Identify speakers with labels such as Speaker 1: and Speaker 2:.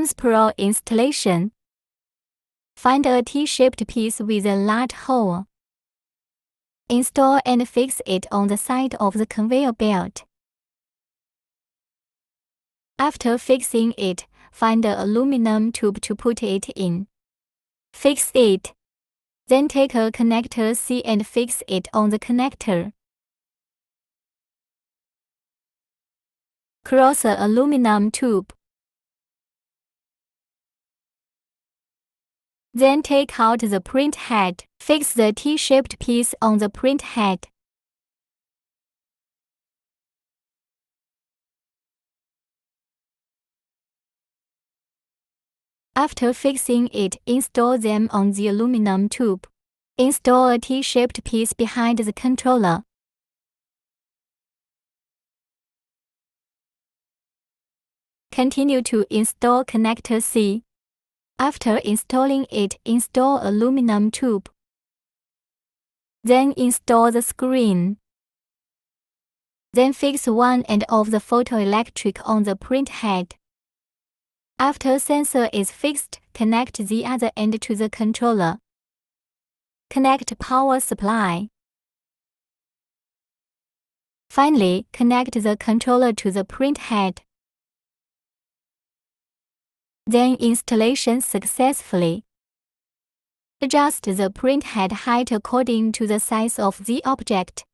Speaker 1: semi-porous installation. Find a T-shaped piece with a large hole. Install and fix it on the side of the conveyor belt. After fixing it, find an aluminum tube to put it in. Fix it. Then take a connector C and fix it on the connector. Cross the aluminum tube. Then take out the print head. Fix the T-shaped piece on the print head. After fixing it, install them on the aluminum tube. Install a T-shaped piece behind the controller. Continue to install connector C. After installing it, install aluminum tube. Then install the screen. Then fix one end of the photoelectric on the print head. After sensor is fixed, connect the other end to the controller. Connect power supply. Finally, connect the controller to the print head. Then installation successfully. Adjust the print head height according to the size of the object.